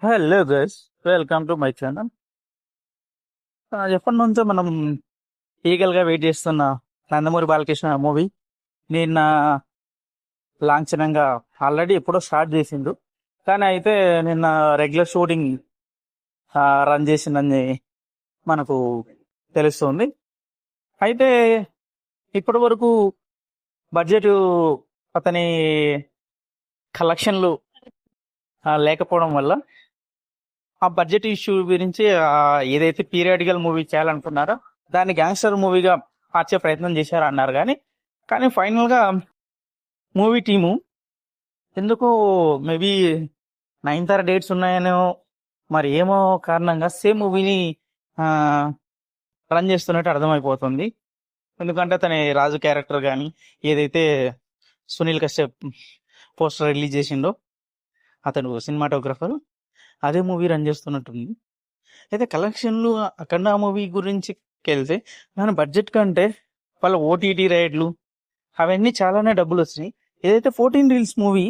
Hello guys, welcome to my channel. ఎప్పటి నుంచో మనం ఈగల్గా వెయిట్ చేస్తున్న నందమూరి బాలకృష్ణ మూవీ నిన్న లాంఛనంగా ఆల్రెడీ ఎప్పుడో స్టార్ట్ చేసిండు. కానీ అయితే నిన్న రెగ్యులర్ షూటింగ్ రన్ చేసిందని మనకు తెలుస్తుంది. అయితే ఇప్పటి వరకు బడ్జెట్ అతని కలెక్షన్లు లేకపోవడం వల్ల ఆ బడ్జెట్ ఇష్యూ గురించి ఏదైతే పీరియాడికల్ మూవీ చేయాలనుకున్నారో దాన్ని గ్యాంగ్స్టర్ మూవీగా మార్చే ప్రయత్నం చేశారు అన్నారు. కానీ ఫైనల్గా మూవీ టీము ఎందుకో మేబీ 9th డేట్స్ ఉన్నాయనో మరి ఏమో కారణంగా సేమ్ మూవీని రన్ చేస్తున్నట్టు అర్థమైపోతుంది. ఎందుకంటే తన రాజు క్యారెక్టర్ కానీ ఏదైతే సునీల్ కశ్యప్ పోస్టర్ రిలీజ్ చేసిండో అతను సినిమాటోగ్రఫర్ అదే మూవీ రన్ చేస్తున్నట్టుంది. అయితే కలెక్షన్లు అఖండ మూవీ గురించి వెళ్తే మన బడ్జెట్ కంటే వాళ్ళ ఓటీటీ రైడ్లు అవన్నీ చాలానే డబ్బులు వచ్చినాయి. ఏదైతే 14 రీల్స్ మూవీ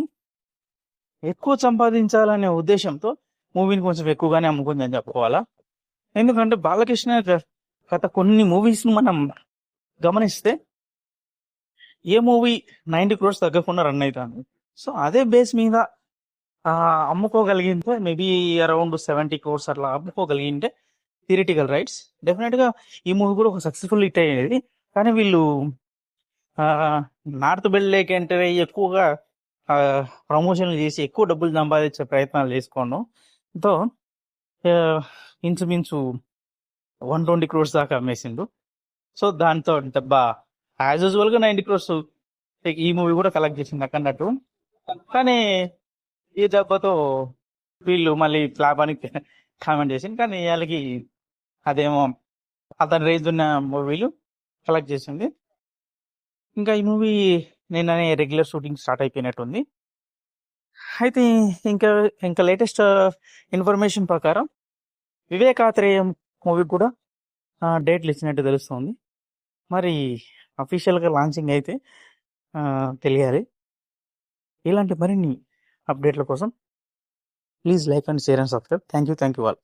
ఎక్కువ సంపాదించాలనే ఉద్దేశంతో మూవీని కొంచెం ఎక్కువగానే అమ్ముకుందని చెప్పుకోవాలా. ఎందుకంటే బాలకృష్ణ గత కొన్ని మూవీస్ను మనం గమనిస్తే ఏ మూవీ 90 crores తగ్గకుండా రన్ అవుతుంది. సో అదే బేస్ మీద అమ్ముకోగలిగితే మేబీ అరౌండ్ 70 crores అట్లా అమ్ముకోగలిగింటే థియరిటికల్ రైట్స్ డెఫినెట్గా ఈ మూవీ కూడా ఒక సక్సెస్ఫుల్ హిట్ అయ్యేది. కానీ వీళ్ళు నార్త్ బెల్ట్ లేక్ ఎంటర్ అయ్యి ఎక్కువగా ప్రమోషన్లు చేసి ఎక్కువ డబ్బులు సంపాదించే ప్రయత్నాలు చేసుకోవడం తో ఇంచుమించు 120 crores దాకా అమ్మేసిండు. సో దాంతో దెబ్బా యాజ్ యూజువల్గా 90 crores ఈ మూవీ కూడా కలెక్ట్ చేసింది అక్కడట్టు. కానీ ఈ దెబ్బతో వీళ్ళు మళ్ళీ ఫ్లాప్ అని కామెంట్ చేసింది. కానీ వాళ్ళకి అదేమో అతని రేంజ్ ఉన్న మూవీలు కలెక్ట్ చేసింది. ఇంకా ఈ మూవీ నిన్ననే రెగ్యులర్ షూటింగ్ స్టార్ట్ అయిపోయినట్టుంది. అయితే ఇంకా ఇంకా లేటెస్ట్ ఇన్ఫర్మేషన్ ప్రకారం వివేకాత్రేయం మూవీ కూడా డేట్లు ఇచ్చినట్టు తెలుస్తుంది. మరి అఫీషియల్గా లాంచింగ్ అయితే తెలియాలి. ఇలాంటి మరిన్ని అప్డేట్ల కోసం please like and share and subscribe. Thank you all.